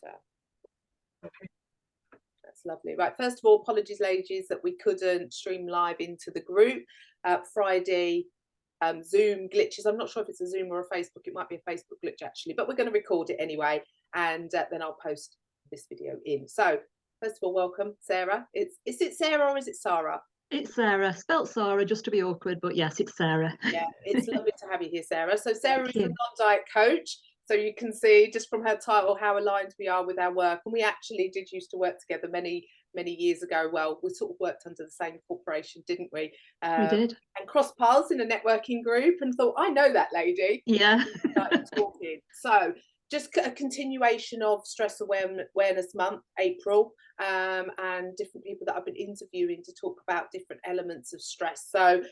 Okay. That's lovely. Right, first of all, apologies, ladies, that we couldn't stream live into the group. Friday, Zoom glitches. I'm not sure if it's a Zoom or a Facebook. It might be a Facebook glitch, actually, but we're going to record it anyway, and then I'll post this video in. So, first of all, welcome, Sarah. Is it Sarah or is it Sara? It's Sarah, spelt Sara, just to be awkward, but yes, it's Sarah. Yeah, it's lovely to have you here, Sarah. So Sarah is a non-diet coach. So you can see just from her title how aligned we are with our work. And we actually did used to work together many years ago. Well, we sort of worked under the same corporation, didn't we? We did. And crossed paths in a networking group and thought, I know that lady. Yeah. Talking. So just a continuation of Stress Awareness Month, April, and different people that I've been interviewing to talk about different elements of stress. So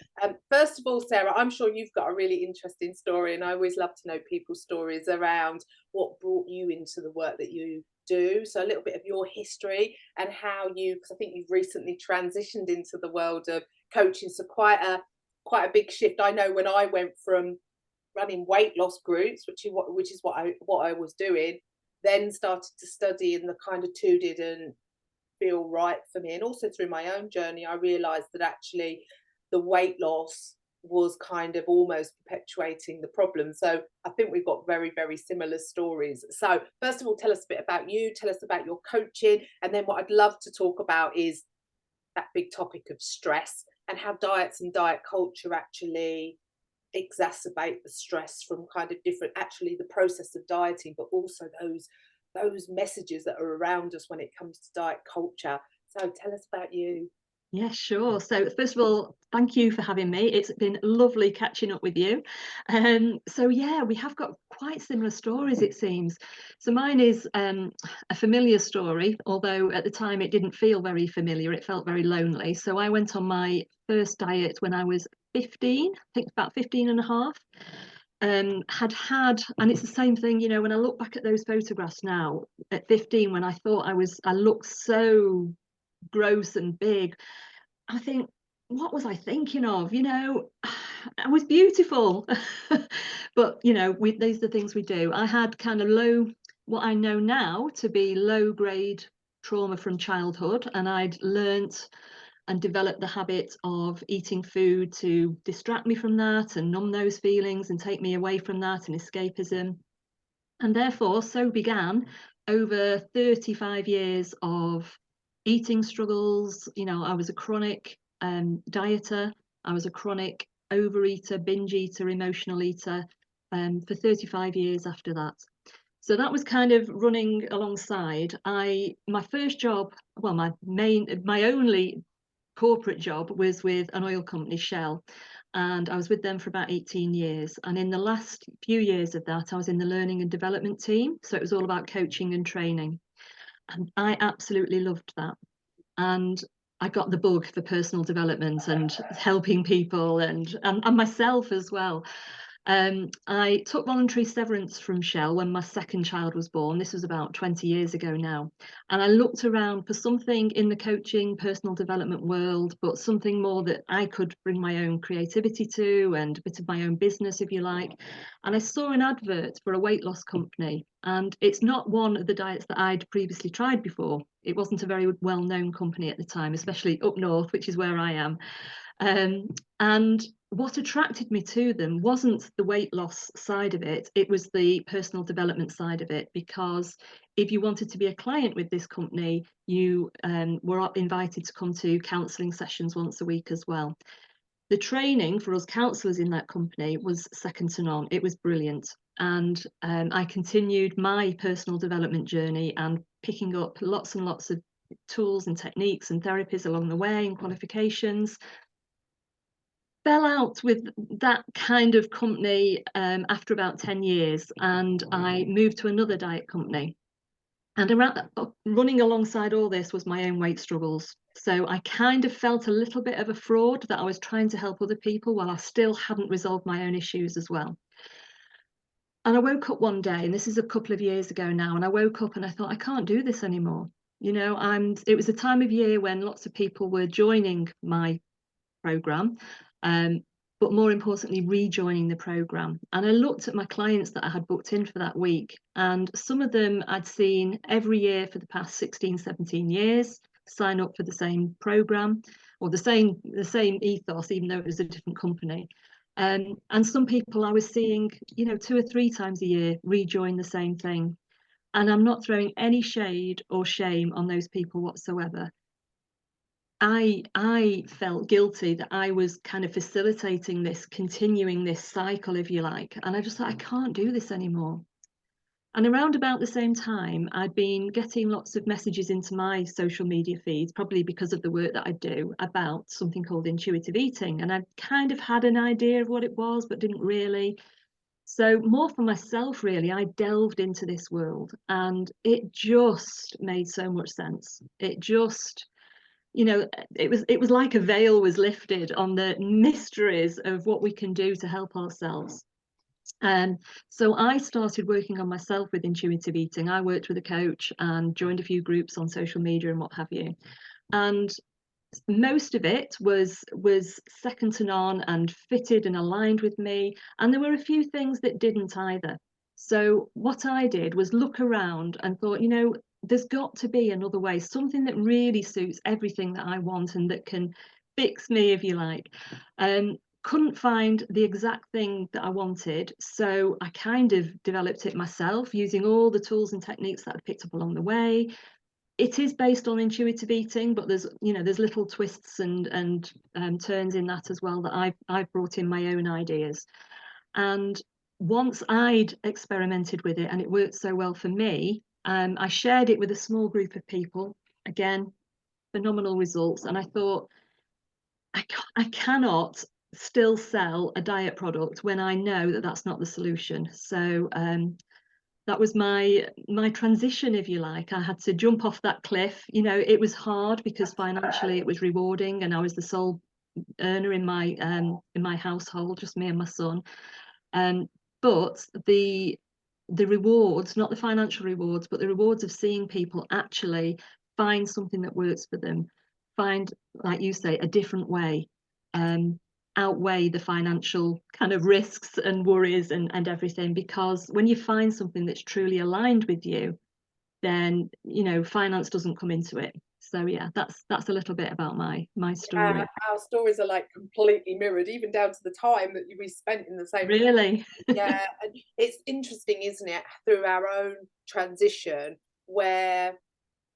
first of all, Sarah, I'm sure you've got a really interesting story, and I always love to know people's stories around what brought you into the work that you do. So a little bit of your history and how you, because I think you've recently transitioned into the world of coaching, so quite a big shift. I know when I went from running weight loss groups, which is what I was doing, then started to study, and the kind of two didn't feel right for me. And also through my own journey, I realized that actually the weight loss was kind of almost perpetuating the problem. So I think we've got very, very similar stories. So first of all, tell us a bit about you, tell us about your coaching, and then what I'd love to talk about is that big topic of stress and how diets and diet culture actually exacerbate the stress from kind of different, actually the process of dieting, but also those messages that are around us when it comes to diet culture. So tell us about you. Yeah, sure. So first of all, thank you for having me. It's been lovely catching up with you. So yeah, we have got quite similar stories, it seems. So mine is a familiar story, although at the time it didn't feel very familiar. It felt very lonely. So I went on my first diet when I was 15, I think about 15 and a half. And it's the same thing, you know, when I look back at those photographs now at 15, when I thought I looked so gross and big, I think, what was I thinking of? You know, I was beautiful. But, you know, these are the things we do. I had kind of what I know now to be low grade trauma from childhood. And I'd learnt and developed the habit of eating food to distract me from that and numb those feelings and take me away from that and escapism. And therefore, so began over 35 years of eating struggles. You know, I was a chronic dieter. I was a chronic overeater, binge eater, emotional eater for 35 years after that. So that was kind of running alongside. My first job, well, my only corporate job was with an oil company, Shell, and I was with them for about 18 years. And in the last few years of that, I was in the learning and development team. So it was all about coaching and training. And I absolutely loved that. And I got the bug for personal development and helping people and myself as well. I took voluntary severance from Shell when my second child was born. This was about 20 years ago now. And I looked around for something in the coaching, personal development world, but something more that I could bring my own creativity to and a bit of my own business, if you like. And I saw an advert for a weight loss company. And it's not one of the diets that I'd previously tried before. It wasn't a very well-known company at the time, especially up north, which is where I am. And what attracted me to them wasn't the weight loss side of it, it was the personal development side of it, because if you wanted to be a client with this company, you were invited to come to counselling sessions once a week as well. The training for us counsellors in that company was second to none. It was brilliant. And I continued my personal development journey and picking up lots and lots of tools and techniques and therapies along the way and qualifications. Fell out with that kind of company after about 10 years, and I moved to another diet company. And running alongside all this was my own weight struggles. So I kind of felt a little bit of a fraud that I was trying to help other people while I still hadn't resolved my own issues as well. And I woke up one day, and this is a couple of years ago now, and I woke up and I thought, I can't do this anymore. You know, it was a time of year when lots of people were joining my program. but more importantly, rejoining the program. And I looked at my clients that I had booked in for that week, and some of them I'd seen every year for the past 16, 17 years sign up for the same program, or the same ethos, even though it was a different company. And some people I was seeing, 2 or 3 times a year rejoin the same thing. And I'm not throwing any shade or shame on those people whatsoever. I felt guilty that I was kind of facilitating this, continuing this cycle, if you like. And I just thought, I can't do this anymore. And around about the same time, I'd been getting lots of messages into my social media feeds, probably because of the work that I do, about something called intuitive eating. And I kind of had an idea of what it was, but didn't really. So more for myself, really, I delved into this world, and it just made so much sense. It just, it was like a veil was lifted on the mysteries of what we can do to help ourselves. And so I started working on myself with intuitive eating. I worked with a coach and joined a few groups on social media and what have you. And most of it was second to none and fitted and aligned with me. And there were a few things that didn't either. So what I did was look around and thought, there's got to be another way, something that really suits everything that I want and that can fix me, if you like. Couldn't find the exact thing that I wanted, so I kind of developed it myself using all the tools and techniques that I'd picked up along the way. It is based on intuitive eating, but there's little twists and turns in that as well that I've brought in my own ideas. And once I'd experimented with it and it worked so well for me, I shared it with a small group of people. Again, phenomenal results. And I thought, I cannot still sell a diet product when I know that that's not the solution. So that was my transition, if you like. I had to jump off that cliff. It was hard because financially it was rewarding, and I was the sole earner in my household, just me and my son. But the rewards, not the financial rewards, but the rewards of seeing people actually find something that works for them, find, like you say, a different way, outweigh the financial kind of risks and worries and everything. Because when you find something that's truly aligned with you, then finance doesn't come into it. So yeah, that's a little bit about my story. Our stories are like completely mirrored, even down to the time that we spent in the same place. Really? Yeah, and it's interesting, isn't it, through our own transition, where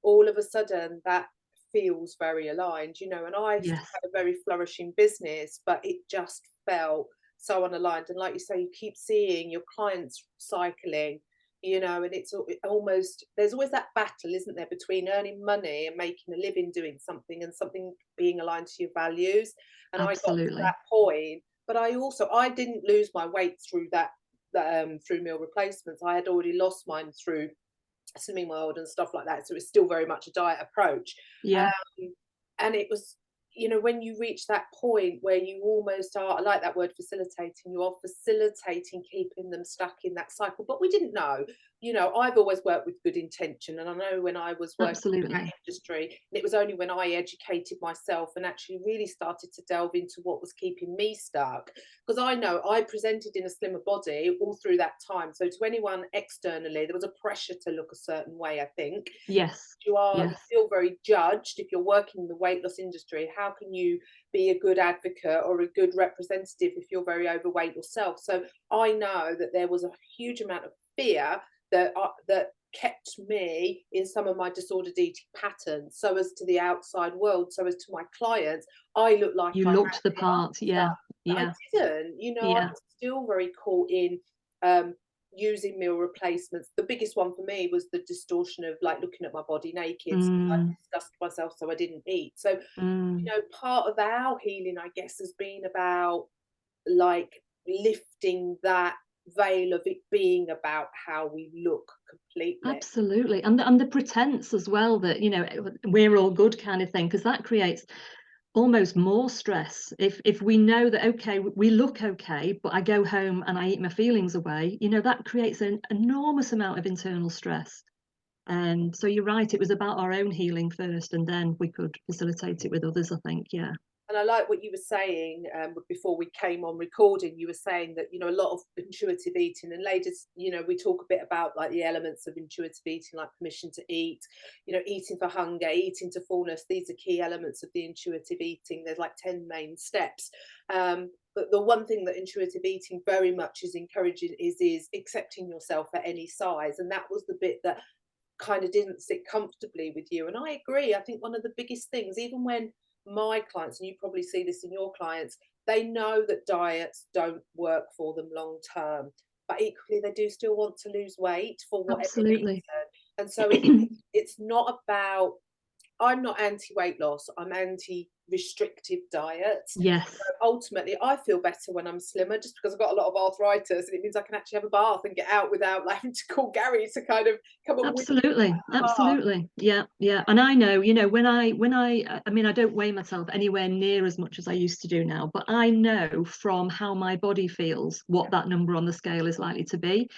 all of a sudden that feels very aligned, and I still Yes, had a very flourishing business, but it just felt so unaligned. And like you say, you keep seeing your clients cycling, and it's almost, there's always that battle, isn't there, between earning money and making a living doing something and something being aligned to your values. And I got to absolutely. that point, but I didn't lose my weight through that, through meal replacements. I had already lost mine through Slimming World and stuff like that. So it's still very much a diet approach. Yeah. And it was, when you reach that point where you almost are, I like that word, facilitating, you are facilitating keeping them stuck in that cycle. But we didn't know. I've always worked with good intention. And I know when I was working in that Absolutely. industry, and it was only when I educated myself and actually really started to delve into what was keeping me stuck. Because I know I presented in a slimmer body all through that time. So to anyone externally, there was a pressure to look a certain way, I think. Yes. You Yes. feel very judged if you're working in the weight loss industry. How can you be a good advocate or a good representative if you're very overweight yourself? So I know that there was a huge amount of fear that kept me in some of my disordered eating patterns. So as to the outside world, so as to my clients, I looked like You I had looked the the part. Yeah. answer, but I Yeah. didn't. I Yeah. was still very caught in um, using meal replacements. The biggest one for me was the distortion of like looking at my body naked. So I Mm, disgusted myself, so I didn't eat. So, mm. part of our healing, I guess, has been about like lifting that veil of it being about how we look completely. Absolutely. And the pretense as well that, we're all good kind of thing, because that creates almost more stress. If we know that, okay, we look okay, but I go home and I eat my feelings away, that creates an enormous amount of internal stress. And so you're right, it was about our own healing first, and then we could facilitate it with others, I think. Yeah. And I like what you were saying before we came on recording. You were saying that, a lot of intuitive eating, and ladies, we talk a bit about like the elements of intuitive eating, like permission to eat, eating for hunger, eating to fullness. These are key elements of the intuitive eating. There's like 10 main steps. But the one thing that intuitive eating very much is encouraging is accepting yourself at any size. And that was the bit that kind of didn't sit comfortably with you. And I agree. I think one of the biggest things, even when my clients, and you probably see this in your clients, they know that diets don't work for them long term, but equally they do still want to lose weight for whatever Absolutely. reason. And so it's not about, I'm not anti-weight loss, I'm anti-restrictive diets. Yes. So ultimately, I feel better when I'm slimmer, just because I've got a lot of arthritis, and it means I can actually have a bath and get out without having to call Gary to kind of come and Absolutely. Yeah. And I know, when I mean, I don't weigh myself anywhere near as much as I used to do now, but I know from how my body feels what that number on the scale is likely to be.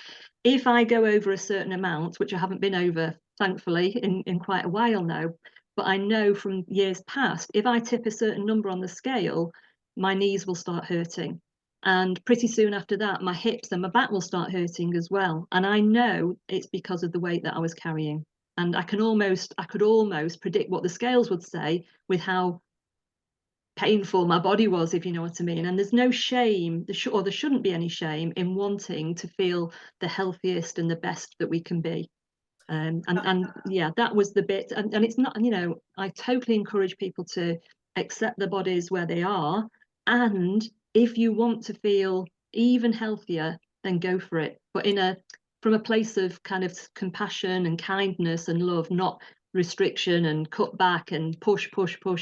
If I go over a certain amount, which I haven't been over, thankfully, in quite a while now, but I know from years past, if I tip a certain number on the scale, my knees will start hurting. And pretty soon after that, my hips and my back will start hurting as well. And I know it's because of the weight that I was carrying. And I could almost predict what the scales would say with how painful my body was, if you know what I mean. And there's no shame, there shouldn't be any shame in wanting to feel the healthiest and the best that we can be. And yeah, that was the bit. And it's not, I totally encourage people to accept their bodies where they are. And if you want to feel even healthier, then go for it. But from a place of kind of compassion and kindness and love, not restriction and cut back and push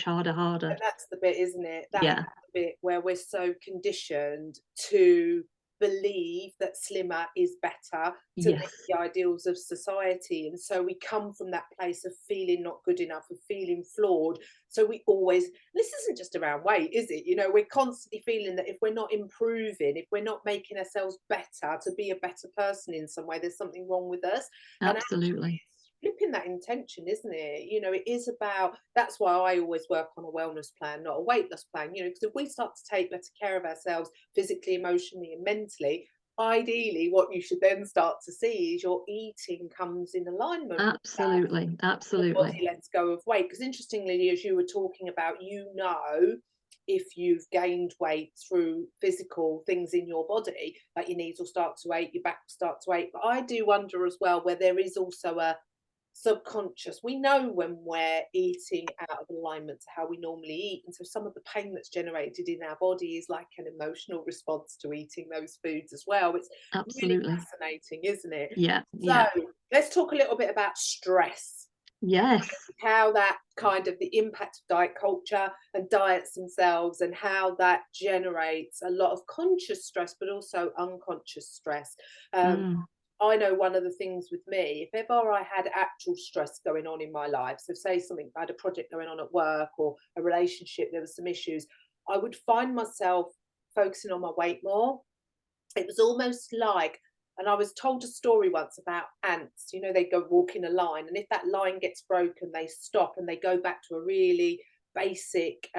harder. And that's the bit, isn't it? That's Yeah. the bit where we're so conditioned to believe that slimmer is better to meet the ideals of society. And so we come from that place of feeling not good enough, of feeling flawed. So we always, this isn't just around weight, is it? We're constantly feeling that if we're not improving, if we're not making ourselves better to be a better person in some way, there's something wrong with us. Absolutely. Flipping that intention, isn't it? It is about, that's why I always work on a wellness plan, not a weight loss plan, because if we start to take better care of ourselves physically, emotionally and mentally, ideally what you should then start to see is your eating comes in alignment. Absolutely. The body lets go of weight. Because interestingly, as you were talking about, if you've gained weight through physical things in your body, like your knees will start to ache, your back will start to ache. But I do wonder as well where there is also a subconscious, we know when we're eating out of alignment to how we normally eat, and so some of the pain that's generated in our body is like an emotional response to eating those foods as well. It's Absolutely really fascinating, isn't it? Yeah. So let's talk a little bit about stress. Yes. How that kind of the impact of diet culture and diets themselves, and how that generates a lot of conscious stress but also unconscious stress. I know one of the things with me, if ever I had actual stress going on in my life, so say something, I had a project going on at work or a relationship, there were some issues, I would find myself focusing on my weight more. It was almost like, and I was told a story once about ants, they go walk in a line, and if that line gets broken, they stop and they go back to a really basic,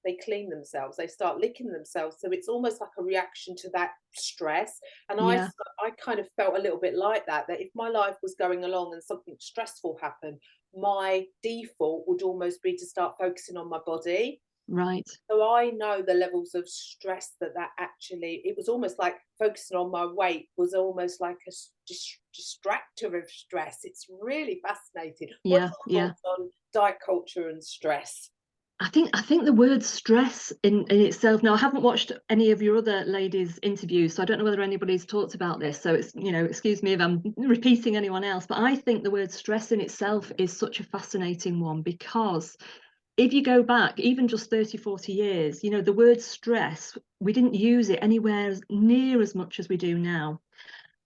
they clean themselves, they start licking themselves. So it's almost like a reaction to that stress. And I kind of felt a little bit like that if my life was going along and something stressful happened, my default would almost be to start focusing on my body. Right. So I know the levels of stress that actually, it was almost like focusing on my weight was almost like a distractor of stress. It's really fascinating. What's your thoughts on diet culture and stress? I think the word stress in itself, now I haven't watched any of your other ladies' interviews, so I don't know whether anybody's talked about this. So it's, excuse me if I'm repeating anyone else, but I think the word stress in itself is such a fascinating one, because if you go back even just 30, 40 years, the word stress, we didn't use it anywhere near as much as we do now.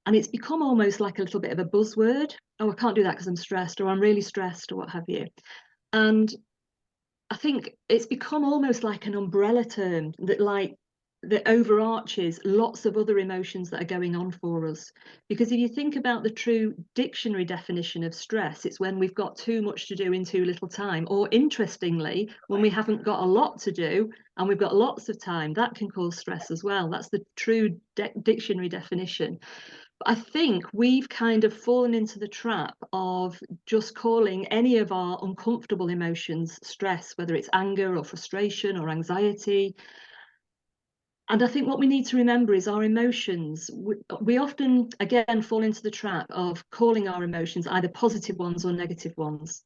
And it's become almost like a little bit of a buzzword. Oh, I can't do that because I'm stressed, or I'm really stressed, or what have you. And I think it's become almost like an umbrella term that, like, that overarches lots of other emotions that are going on for us. Because if you think about the true dictionary definition of stress, it's when we've got too much to do in too little time, or interestingly, when we haven't got a lot to do and we've got lots of time. That can cause stress as well. That's the true dictionary definition. But I think we've kind of fallen into the trap of just calling any of our uncomfortable emotions stress, whether it's anger or frustration or anxiety. And I think what we need to remember is our emotions. We often, again, fall into the trap of calling our emotions either positive ones or negative ones.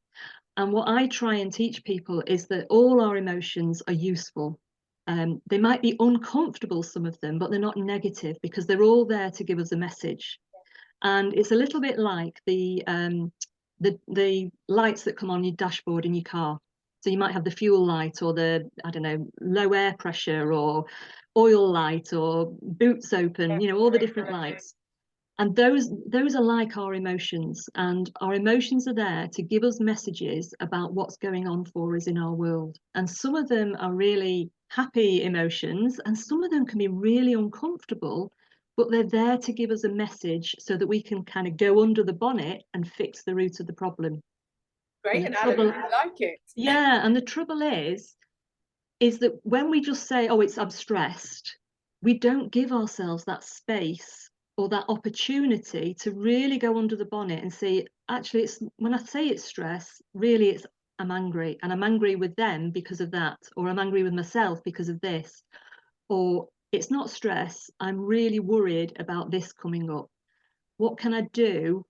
And what I try and teach people is that all our emotions are useful. They might be uncomfortable, some of them, but they're not negative, because they're all there to give us a message. And it's a little bit like the lights that come on your dashboard in your car. So you might have the fuel light, or the, I don't know, low air pressure, or oil light, or boots open, you know, all the different lights. And those are like our emotions, and our emotions are there to give us messages about what's going on for us in our world. And some of them are really happy emotions, and some of them can be really uncomfortable, but they're there to give us a message so that we can kind of go under the bonnet and fix the root of the problem. Great And the analogy, trouble, I like it. yeah, and the trouble is that when we just say, oh, I'm stressed, we don't give ourselves that space or that opportunity to really go under the bonnet and see, actually, it's, when I say it's stress, really it's, I'm angry, and I'm angry with them because of that, or I'm angry with myself because of this, or it's not stress, I'm really worried about this coming up. What can I do?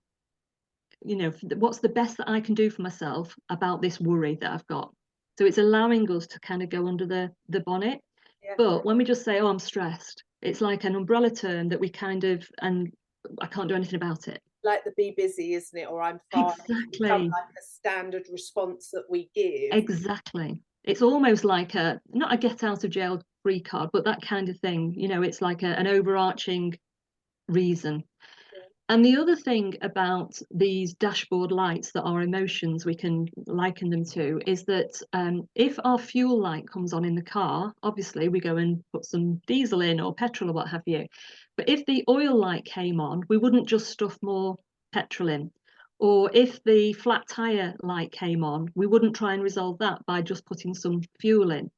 You know, what's the best that I can do for myself about this worry that I've got? So it's allowing us to kind of go under the bonnet. Yeah. But when we just say, oh, I'm stressed, it's like an umbrella term that we kind of, and I can't do anything about it. Like the be busy, isn't it? Or I'm fine. It's become Exactly. like a standard response that we give. Exactly. It's almost like a, not a get out of jail free card, but that kind of thing. You know, it's like an overarching reason. Yeah. And the other thing about these dashboard lights that are emotions we can liken them to is that if our fuel light comes on in the car, obviously we go and put some diesel in or petrol or what have you. But if the oil light came on, we wouldn't just stuff more petrol in. Or if the flat tire light came on, we wouldn't try and resolve that by just putting some fuel in.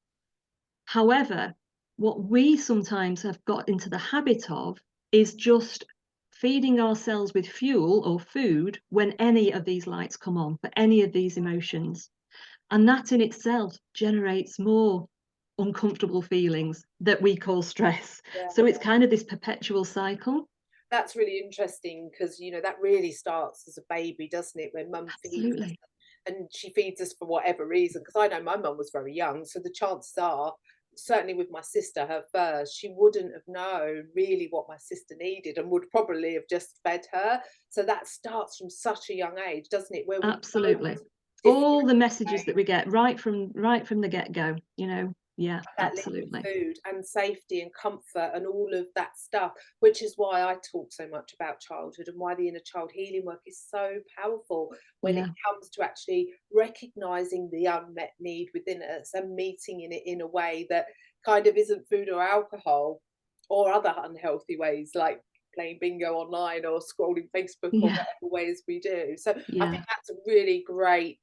However, what we sometimes have got into the habit of is just feeding ourselves with fuel or food when any of these lights come on for any of these emotions. And that in itself generates more uncomfortable feelings that we call stress. Yeah. So it's kind of this perpetual cycle. That's really interesting, because you know that really starts as a baby, doesn't it, when mum feeds us, Absolutely. and she feeds us for whatever reason. Because I know my mum was very young, so the chances are, certainly with my sister, her first, she wouldn't have known really what my sister needed and would probably have just fed her. So that starts from such a young age, doesn't it, where we know Absolutely. different All the messages that we get right from the get-go, you know. Yeah, that link with absolutely. food and safety and comfort and all of that stuff, which is why I talk so much about childhood and why the inner child healing work is so powerful when it Yeah. comes to actually recognizing the unmet need within us and meeting in it in a way that kind of isn't food or alcohol or other unhealthy ways like playing bingo online or scrolling Facebook or Yeah. whatever ways we do. So I think Yeah. that's a really great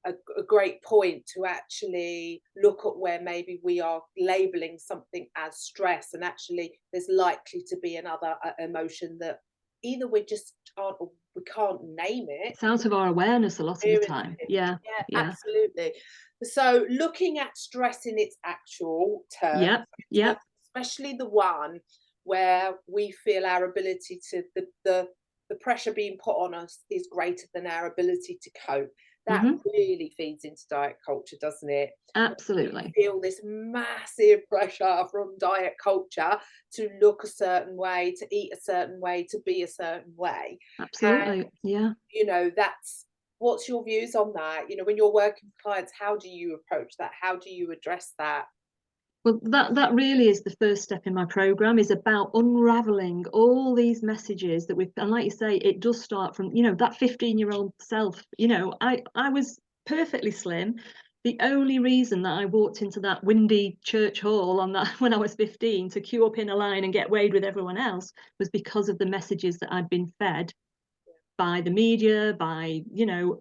a great point to actually look at where maybe we are labeling something as stress, and actually there's likely to be another emotion that either we just aren't, we can't name it, It's out of our awareness a lot of the time. Yeah. yeah, Yeah. absolutely. So looking at stress in its actual terms, Yep. Yep. especially the one where we feel our ability to the pressure being put on us is greater than our ability to cope. That Hmm. really feeds into diet culture, doesn't it? We Absolutely. feel this massive pressure from diet culture to look a certain way, to eat a certain way, to be a certain way. And Absolutely. Yeah. you know, that's, what's your views on that? You know, when you're working with clients, how do you approach that? How do you address that? Well, that really is the first step in my program, is about unraveling all these messages that we've, and like you say, it does start from, you know, that 15-year-old self. You know, I was perfectly slim, the only reason that I walked into that windy church hall on that when I was 15 to queue up in a line and get weighed with everyone else was because of the messages that I'd been fed by the media, by, you know,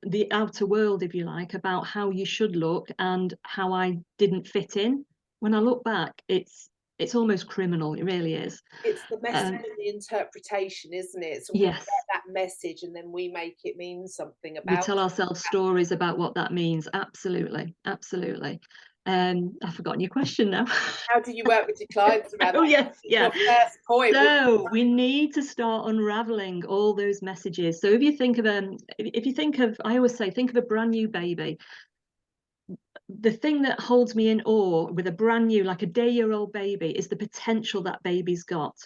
the outer world, if you like, about how you should look and how I didn't fit in. When I look back, it's almost criminal. It really is. It's the message and the interpretation, isn't it? So we get Yes, that message and then we make it mean something we about tell it. ourselves stories about what that means. Absolutely, absolutely. I've forgotten your question now. How do you work with your clients around Oh that? yes, yeah. Your first point was So we need to start unraveling all those messages. So if you think of if you think of, I always say, think of a brand new baby. The thing that holds me in awe with a brand new, like a day-year-old baby, is the potential that baby's got.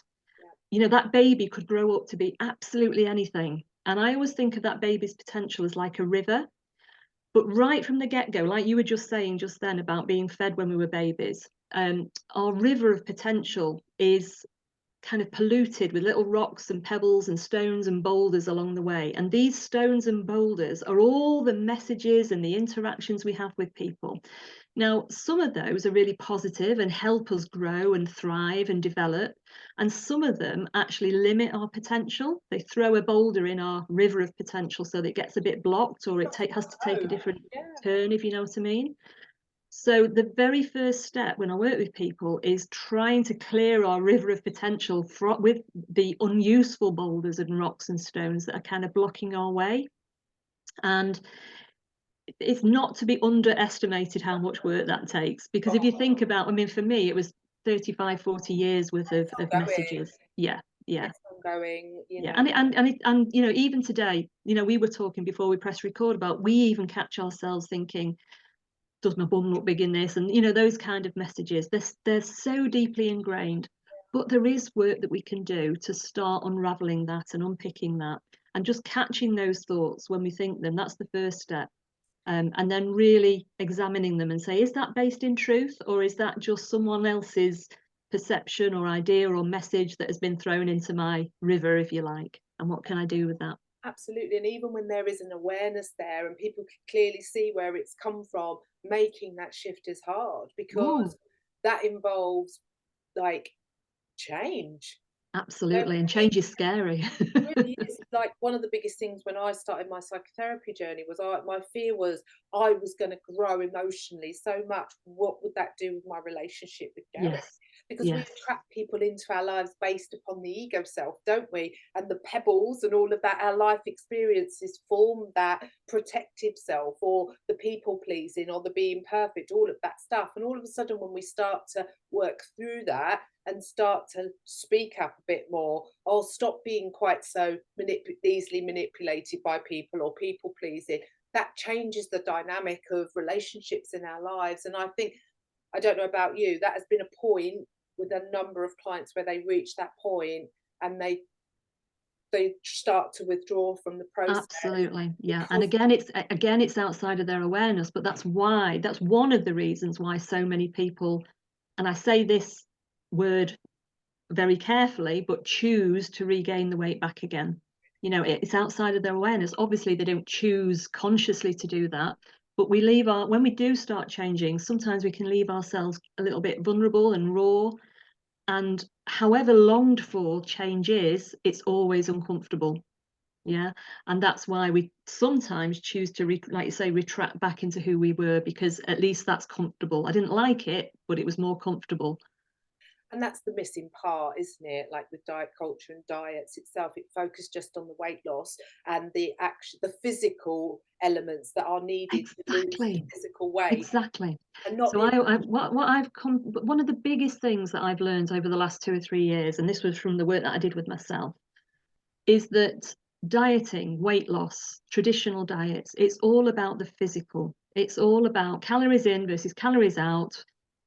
yeah, You know, that baby could grow up to be absolutely anything. And I always think of that baby's potential as like a river. But right from the get-go, like you were just saying just then about being fed when we were babies, our river of potential is kind of polluted with little rocks and pebbles and stones and boulders along the way. And these stones and boulders are all the messages and the interactions we have with people. Now, some of those are really positive and help us grow and thrive and develop. And some of them actually limit our potential. They throw a boulder in our river of potential so that it gets a bit blocked, or it has to take a different yeah, turn, if you know what I mean. So the very first step when I work with people is trying to clear our river of potential with the unuseful boulders and rocks and stones that are kind of blocking our way. And it's not to be underestimated how much work that takes, because if you think about, I mean, for me, it was 35, 40 years worth of ongoing. messages. Yeah, yeah. It's ongoing, you Yeah, know. and you know, even today, you know, we were talking before we press record about, we even catch ourselves thinking, does my bum look big in this? And you know, those kind of messages, they're so deeply ingrained. But there is work that we can do to start unraveling that and unpicking that and just catching those thoughts when we think them. That's the first step. And then really examining them and say, is that based in truth, or is that just someone else's perception or idea or message that has been thrown into my river, if you like? And what can I do with that? Absolutely. And even when there is an awareness there and people can clearly see where it's come from, making that shift is hard Oh, because that involves like change. absolutely. And change is scary. Really is like one of the biggest things when I started my psychotherapy journey was my fear was I was going to grow emotionally so much. What would that do with my relationship with Gary? Yes, Because we yes, attract people into our lives based upon the ego self, don't we? And the pebbles and all of that, our life experiences form that protective self, or the people pleasing, or the being perfect, all of that stuff. And all of a sudden, when we start to work through that and start to speak up a bit more, or stop being quite so easily manipulated by people or people pleasing, that changes the dynamic of relationships in our lives. And I think, I don't know about you, that has been a point with a number of clients where they reach that point and they start to withdraw from the process absolutely. Yeah. And because again, it's outside of their awareness, but that's one of the reasons why so many people, and I say this word very carefully, but choose to regain the weight back again. You know, it's outside of their awareness. Obviously, they don't choose consciously to do that, but when we do start changing, sometimes we can leave ourselves a little bit vulnerable and raw. And however longed for change is, it's always uncomfortable. Yeah. And that's why we sometimes choose to, like you say, retract back into who we were, because at least that's comfortable. I didn't like it, but it was more comfortable. and that's the missing part, isn't it? Like with diet culture and diets itself, it focused just on the weight loss and the physical elements that are needed to lose the Exactly. physical weight, Exactly. and not So the what I've come, one of the biggest things that I've learned over the last 2 or 3 years, and this was from the work that I did with myself, is that dieting, weight loss, traditional diets, it's all about the physical. It's all about calories in versus calories out.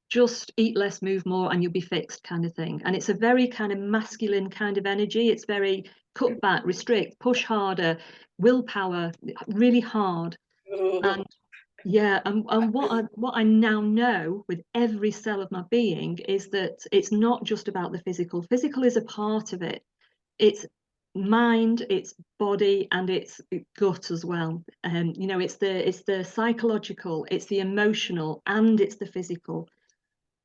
Just eat less, move more, and you'll be fixed, kind of thing. And it's a very kind of masculine kind of energy. It's very cut back, restrict, push harder, willpower, really hard. And yeah, and what I now know with every cell of my being is that it's not just about the physical. Physical is a part of it. It's mind, it's body, and it's gut as well. You know, it's the psychological, it's the emotional, and it's the physical.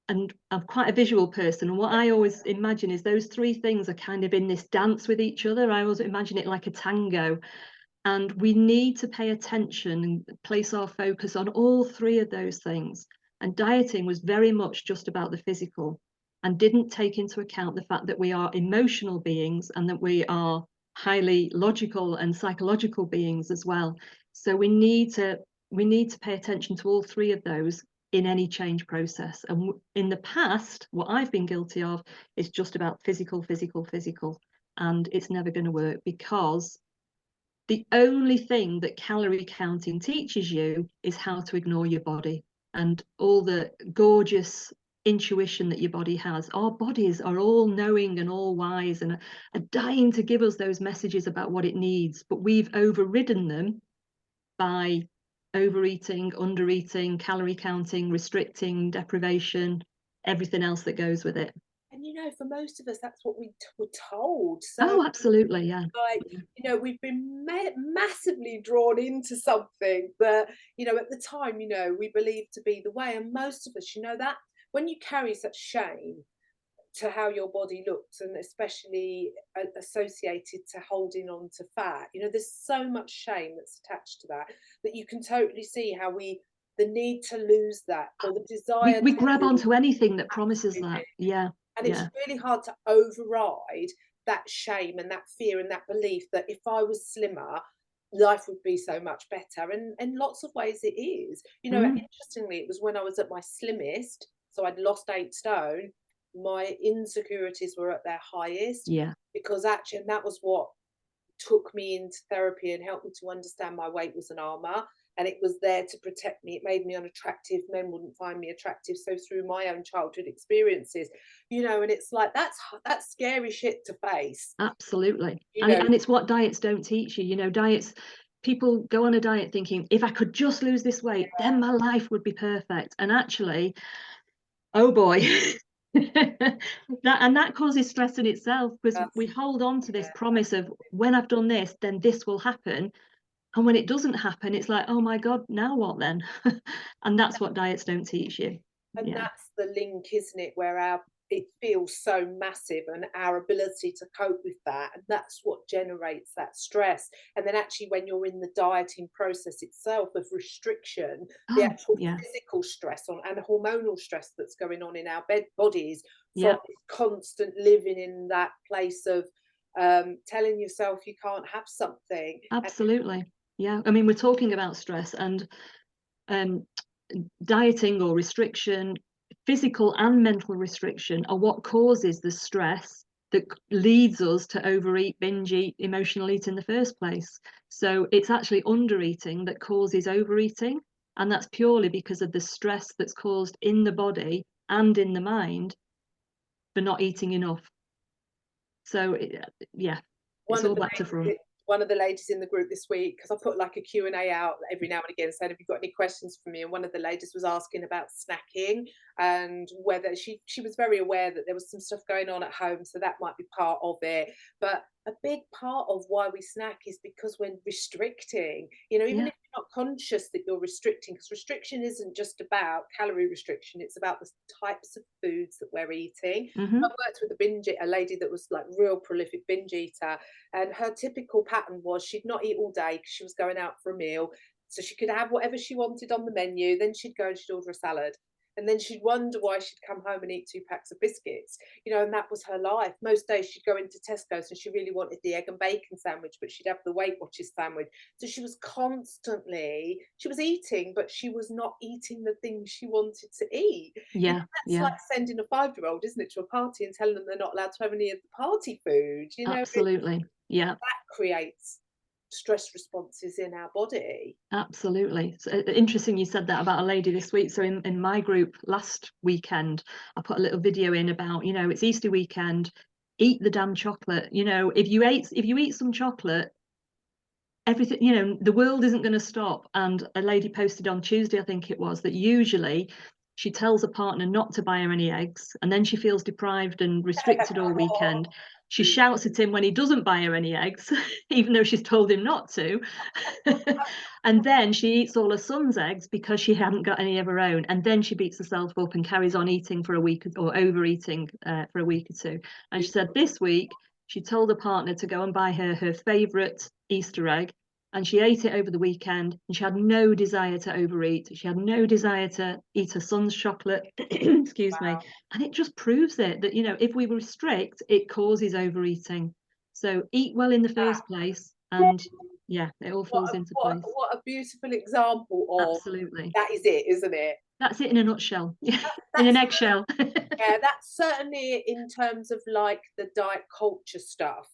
And I'm quite a visual person, and what I always imagine is those three things are kind of in this dance with each other. I always imagine it like a tango, and we need to pay attention and place our focus on all three of those things. And dieting was very much just about the physical and didn't take into account the fact that we are emotional beings and that we are highly logical and psychological beings as well. So we need to pay attention to all three of those in any change process. And in the past, what I've been guilty of is just about physical, physical, physical. And it's never going to work, because the only thing that calorie counting teaches you is how to ignore your body and all the gorgeous intuition that your body has. Our bodies are all knowing and all wise and are dying to give us those messages about what it needs, but we've overridden them by overeating, undereating, calorie counting, restricting, deprivation, everything else that goes with it. And you know, for most of us, that's what we were told. So, Oh, absolutely, yeah. like, you know, we've been massively drawn into something that, you know, at the time, you know, we believed to be the way. And most of us, you know, that when you carry such shame to how your body looks, and especially associated to holding on to fat, you know, there's so much shame that's attached to that, that you can totally see how the need to lose that, or the We, desire we to grab lose, onto anything that promises absolutely. that. Yeah, And it's yeah. really hard to override that shame and that fear and that belief that if I was slimmer, life would be so much better. And in lots of ways it is. You know, Mm, interestingly, it was when I was at my slimmest, so I'd lost 8 stone, my insecurities were at their highest, yeah. because actually, and that was what took me into therapy and helped me to understand my weight was an armor, and it was there to protect me. It made me unattractive. Men wouldn't find me attractive. So through my own childhood experiences, you know, and it's like that's scary shit to face. Absolutely. You And know, and it's what diets don't teach you. You know, diets, people go on a diet thinking, if I could just lose this weight, then my life would be perfect. And actually, oh boy. that causes stress in itself, because that's we hold on to this yeah, promise of, when I've done this, then this will happen. And when it doesn't happen, it's like, oh my God, now what then? And that's what diets don't teach you. and Yeah. that's the link, isn't it, where our it feels so massive, and our ability to cope with that, and that's what generates that stress. And then actually, when you're in the dieting process itself of restriction, the Oh, actual yeah. physical stress on and hormonal stress that's going on in our bodies from Yeah. constant living in that place of telling yourself you can't have something. And Absolutely. Yeah. I mean, we're talking about stress, and um, dieting or restriction, physical and mental restriction, are what causes the stress that leads us to overeat, binge eat, emotional eat in the first place. So it's actually undereating that causes overeating. And that's purely because of the stress that's caused in the body and in the mind for not eating enough. So, yeah, it's one of all the back to front. one of the ladies in the group this week, because I put like a Q&A out every now and again saying, have you got any questions for me? And one of the ladies was asking about snacking, and whether she was very aware that there was some stuff going on at home, so that might be part of it. But a big part of why we snack is because we're restricting, you know, even Yeah. if you're not conscious that you're restricting, because restriction isn't just about calorie restriction, it's about the types of foods that we're eating. I Mm-hmm. worked with a lady that was like real prolific binge eater, and her typical pattern was she'd not eat all day because she was going out for a meal. So she could have whatever she wanted on the menu. Then she'd go and she'd order a salad. And then she'd wonder why she'd come home and eat 2 packs of biscuits, you know, and that was her life. Most days she'd go into Tesco's and she really wanted the egg and bacon sandwich, but she'd have the Weight Watchers sandwich. So she was eating, but she was not eating the things she wanted to eat. You know, Yeah. that's Yeah. like sending a 5-year-old, isn't it, to a party and telling them they're not allowed to have any of the party food. You know, Absolutely. Yeah. that creates stress responses in our body. Absolutely. So, interesting you said that about a lady this week. So in my group last weekend, I put a little video in about, you know, it's Easter weekend, eat the damn chocolate. You know, if you eat some chocolate, everything, you know, the world isn't going to stop. And a lady posted on Tuesday, I think it was, that usually she tells her partner not to buy her any eggs, and then she feels deprived and restricted all weekend. She shouts at him when he doesn't buy her any eggs, even though she's told him not to. And then she eats all her son's eggs because she hadn't got any of her own. And then she beats herself up and carries on eating for a week, or overeating for a week or two. And she said this week she told her partner to go and buy her favourite Easter egg. And she ate it over the weekend, and she had no desire to overeat. She had no desire to eat her son's chocolate. Excuse me. And it just proves it that, you know, if we restrict, it causes overeating. So eat well in the first place, and yeah, it all falls into place. What a beautiful example of Absolutely. that is it, isn't it? That's it in a nutshell. In an eggshell. Yeah, that's certainly in terms of like the diet culture stuff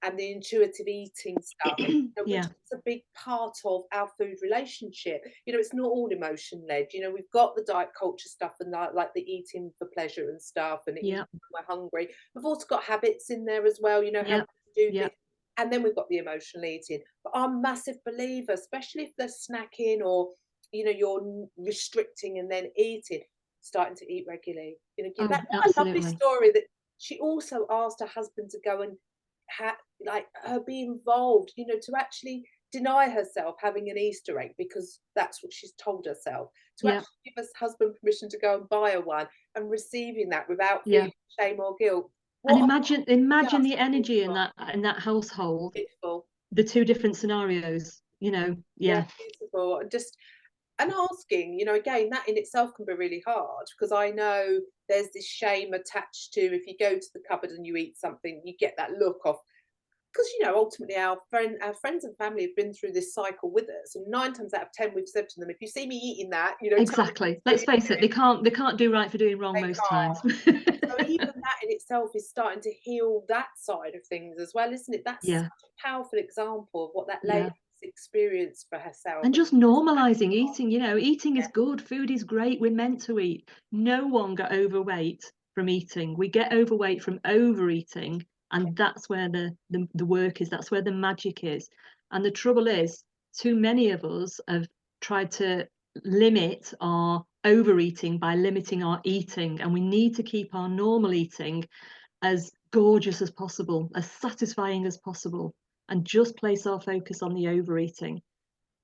and the intuitive eating stuff, which is a big part of our food relationship. You know, it's not all emotion led. You know, we've got the diet culture stuff and like the eating for pleasure and stuff, and eating when we're hungry. We've also got habits in there as well. You know, how to do this. And then we've got the emotional eating. But I'm a massive believer, especially if they're snacking or, you know, you're restricting and then eating, starting to eat regularly. You know, that a lovely story that she also asked her husband to go and like her be involved, you know, to actually deny herself having an Easter egg because that's what she's told herself, to actually give her husband permission to go and buy her one and receiving that without feeling shame or guilt. And imagine the energy in that household. Beautiful. The two different scenarios, you know. Beautiful. And asking, you know, again, that in itself can be really hard, because I know there's this shame attached to, if you go to the cupboard and you eat something, you get that look of, because, you know, ultimately our friends and family have been through this cycle with us, and 9 times out of 10 we've said to them, if you see me eating that, you know, exactly, let's face it, they can't do right for doing wrong most times. So even that in itself is starting to heal that side of things as well, isn't it? That's such a powerful example of what that lady experience for herself. And just normalizing eating, you know, eating is good, food is great, we're meant to eat. No one got overweight from eating. We get overweight from overeating, and that's where the work is, that's where the magic is. And the trouble is, too many of us have tried to limit our overeating by limiting our eating, and we need to keep our normal eating as gorgeous as possible, as satisfying as possible, and just place our focus on the overeating.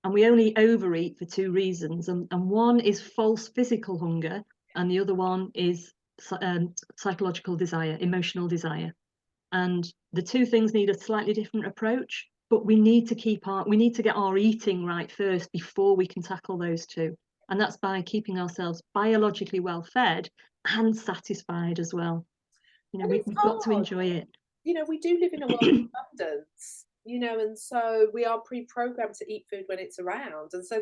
And we only overeat for 2 reasons, and one is false physical hunger, and the other one is psychological desire, emotional desire. And the 2 things need a slightly different approach, but we need to get our eating right first before we can tackle those 2. And that's by keeping ourselves biologically well fed and satisfied as well. You know, we've got to enjoy it. You know, we do live in a world of abundance, you know, and so we are pre-programmed to eat food when it's around. And so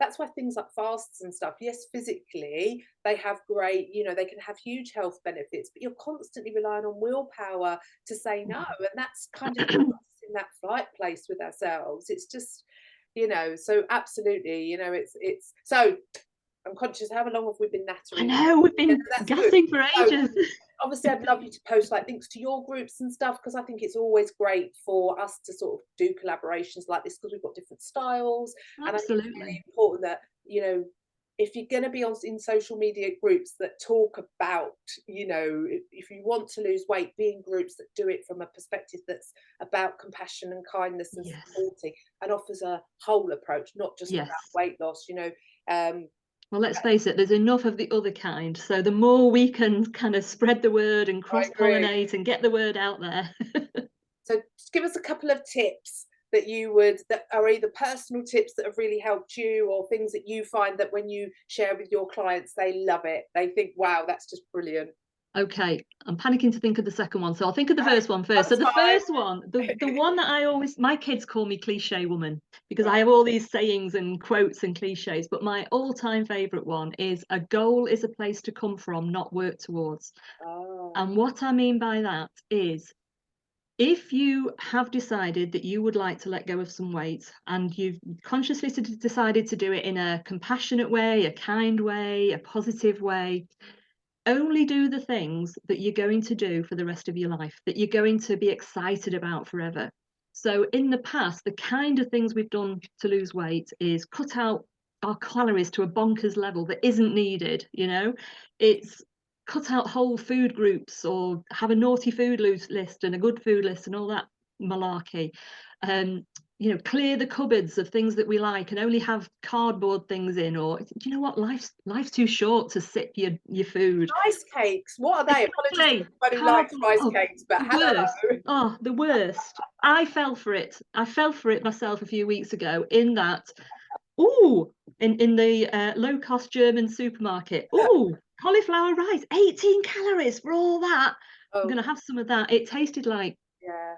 that's why things like fasts and stuff, yes, physically they have great, you know, they can have huge health benefits, but you're constantly relying on willpower to say no. And that's kind of in that flight place with ourselves. It's just, you know, so absolutely, you know, it's so I'm conscious, how long have we been nattering? I know, we've been gassing for ages. So, obviously, I'd love you to post like links to your groups and stuff, because I think it's always great for us to sort of do collaborations like this, because we've got different styles. Absolutely. And I think it's really important that, you know, if you're going to be in social media groups that talk about, you know, if you want to lose weight, be in groups that do it from a perspective that's about compassion and kindness and supporting, and offers a whole approach, not just about weight loss, you know. Well, let's face it, there's enough of the other kind. So the more we can kind of spread the word and cross-pollinate and get the word out there. So just give us a couple of tips that are either personal tips that have really helped you, or things that you find that when you share with your clients, they love it. They think, wow, that's just brilliant. Okay, I'm panicking to think of the second one, so I'll think of the first one first. So the first one, the one that my kids call me cliche woman, because I have all these sayings and quotes and cliches, but my all-time favorite one is, a goal is a place to come from, not work towards. And what I mean by that is, if you have decided that you would like to let go of some weight, and you've consciously decided to do it in a compassionate way, a kind way, a positive way, only do the things that you're going to do for the rest of your life, that you're going to be excited about forever. So in the past, the kind of things we've done to lose weight is cut out our calories to a bonkers level that isn't needed, you know? It's cut out whole food groups, or have a naughty food list and a good food list and all that malarkey. You know, clear the cupboards of things that we like and only have cardboard things in, or do you know what? Life's too short to sip your food. Rice cakes, what are they? Apologies to Exactly. everybody who likes Cardboard. rice Oh, cakes, but the hello. worst. Oh, the worst. I fell for it. I fell for it myself a few weeks ago, in that, ooh, in the low-cost German supermarket. Ooh, cauliflower rice, 18 calories for all that. I'm Oh, gonna have some of that. It tasted like yeah.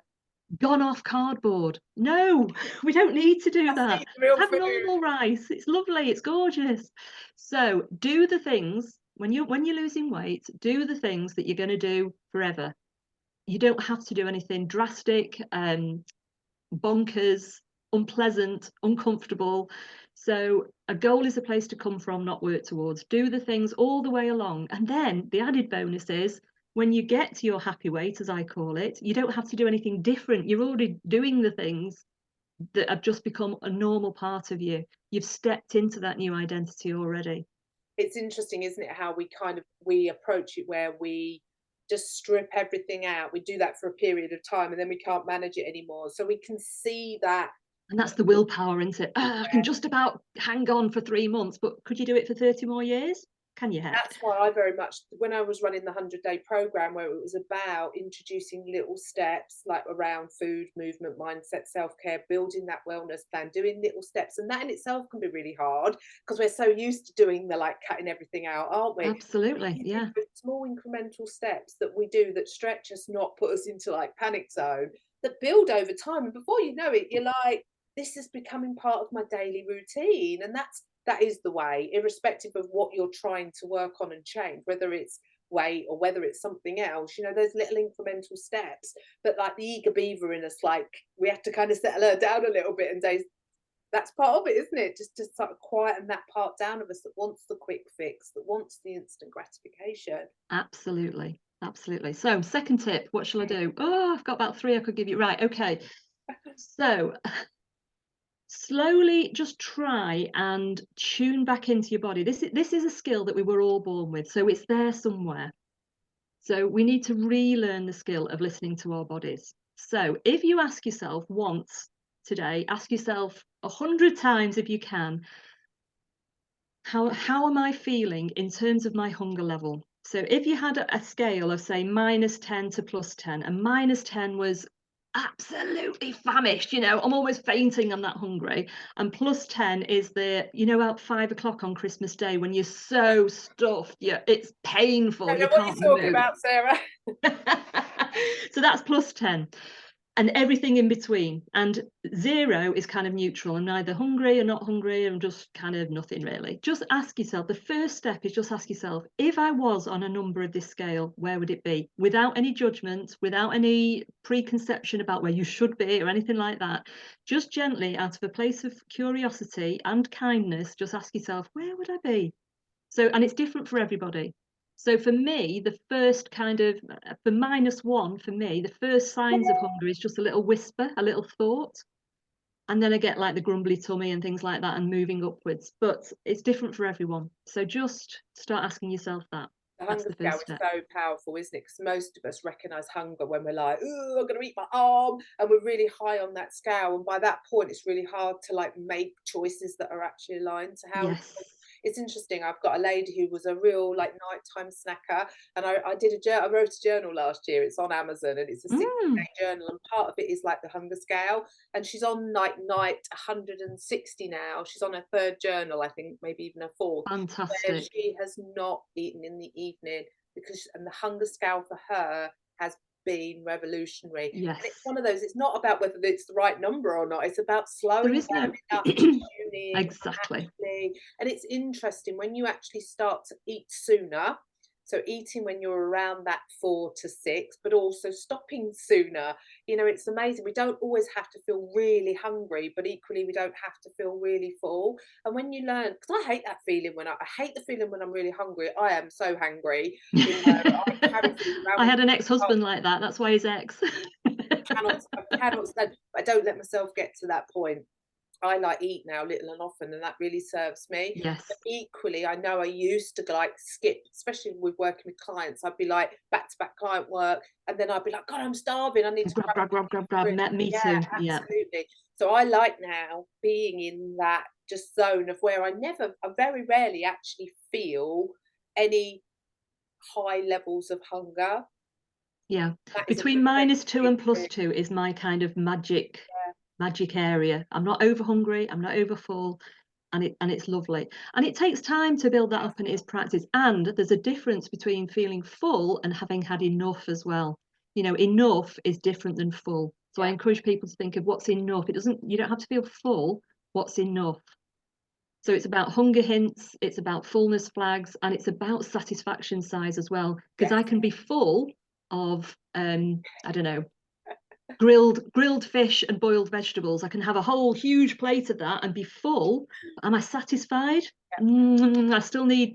gone off cardboard. No, we don't need to do Let's that. eat real Have food. normal rice. It's lovely, it's gorgeous. So do the things when you're losing weight, do the things that you're gonna do forever. You don't have to do anything drastic, bonkers, unpleasant, uncomfortable. So a goal is a place to come from, not work towards. Do the things all the way along. And then the added bonus is, when you get to your happy weight, as I call it, you don't have to do anything different. You're already doing the things that have just become a normal part of you. You've stepped into that new identity already. It's interesting, isn't it, how we approach it, where we just strip everything out. We do that for a period of time and then we can't manage it anymore. So we can see that. And that's the willpower, isn't it? I can just about hang on for 3 months, but could you do it for 30 more years? Can you, heck? That's why I very much, when I was running the 100-day program, where it was about introducing little steps like around food, movement, mindset, self-care, building that wellness plan, doing little steps. And that in itself can be really hard because we're so used to doing the like cutting everything out, aren't we? Absolutely, You do yeah. those small incremental steps that we do that stretch us, not put us into like panic zone, that build over time. And before you know it, you're like, this is becoming part of my daily routine. And that is the way, irrespective of what you're trying to work on and change, whether it's weight or whether it's something else. There's little incremental steps. But like the eager beaver in us, like we have to kind of settle her down a little bit and say, that's part of it, isn't it? Just to sort of quieten that part down of us that wants the quick fix, that wants the instant gratification. Absolutely, absolutely. So second tip, what shall I do? Oh, I've got about 3 I could give you. Right, okay. So slowly just try and tune back into your body. This is a skill that we were all born with, so it's there somewhere. So we need to relearn the skill of listening to our bodies. So if you ask yourself once today, ask yourself 100 times if you can, how am I feeling in terms of my hunger level? So if you had a scale of, say, -10 to +10, and -10 was absolutely famished, I'm almost fainting, I'm that hungry, and +10 is about 5 o'clock on Christmas Day when you're so stuffed, it's I painful, don't you know what can't you're talking move. about, Sarah. So that's +10, and everything in between. And 0 is kind of neutral. I'm neither hungry or not hungry. I'm just kind of nothing really. Just ask yourself, the first step is just ask yourself, if I was on a number of this scale, where would it be? Without any judgment, without any preconception about where you should be or anything like that. Just gently, out of a place of curiosity and kindness, just ask yourself, where would I be? So, and it's different for everybody. So for me, the first kind of, for -1, for me, the first signs of hunger is just a little whisper, a little thought. And then I get like the grumbly tummy and things like that and moving upwards. But it's different for everyone. So just start asking yourself that. The That's hunger the scale first is step. so powerful, isn't it? Because most of us recognise hunger when we're like, "Ooh, I'm going to eat my arm," and we're really high on that scale. And by that point, it's really hard to like make choices that are actually aligned to how. Yes. It's interesting. I've got a lady who was a real like nighttime snacker, and I wrote a journal last year. It's on Amazon, and it's a 60-day Mm, journal, and part of it is like the hunger scale. And she's on like night 160 now. She's on her third journal, I think, maybe even her fourth, where fantastic. she has not eaten in the evening and the hunger scale for her has been revolutionary. And it's Yes. one of those, it's not about whether it's the right number or not, it's about There slowing is down no enough to tune in exactly. actually. And it's interesting when you actually start to eat sooner. So eating when you're around that 4 to 6, but also stopping sooner. It's amazing. We don't always have to feel really hungry, but equally we don't have to feel really full. And when you learn, because I hate that feeling I hate the feeling when I'm really hungry. I am so hungry. I carry food around I with me. had an ex-husband like that. That's why he's ex. I cannot stand. I don't let myself get to that point. I like eat now little and often, and that really serves me. Yes. But equally, I know I used to like skip, especially with working with clients. I'd be like back to back client work, and then I'd be like, God, I'm starving. I need to Grab, grab, grab, grab, grab. grab. Me Yeah, too. Yeah. absolutely. So I like now being in that just zone of where I very rarely actually feel any high levels of hunger. Yeah. That is a Between refreshing -2 and experience. +2 is my kind of magic area. I'm not over hungry, I'm not over full, and it's lovely. And it takes time to build that up, and it is practice. And there's a difference between feeling full and having had enough as well. You know, enough is different than full. So I Yeah. encourage people to think of what's enough. You don't have to feel full. What's enough? So it's about hunger hints, it's about fullness flags, and it's about satisfaction size as well. Because Yes. I can be full of I don't know, grilled fish and boiled vegetables. I can have a whole huge plate of that and be full. Am I satisfied? I still need,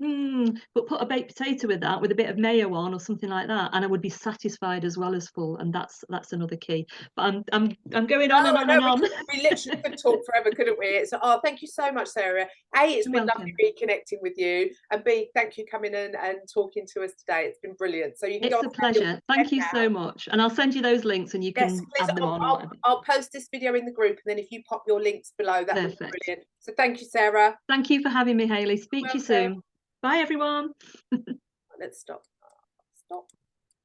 but put a baked potato with that, with a bit of mayo on or something like that, and I would be satisfied as well as full. And that's another key. But I'm going on Oh, and I on know and on. we literally could talk forever, couldn't we? It's thank you so much, Sarah. A, it's You're been welcome. lovely reconnecting with you, and B, thank you coming in and talking to us today. It's been brilliant. So you can It's go a on your pleasure. Thank you now. so much. And I'll send you those links and you Yes, can please. add them on or whatever. I'll post this video in the group, and then if you pop your links below, that would be Perfect. brilliant. So thank you, Sarah. Thank you for having me, Hayley. Speak to you Welcome. soon. Bye, everyone. Let's stop.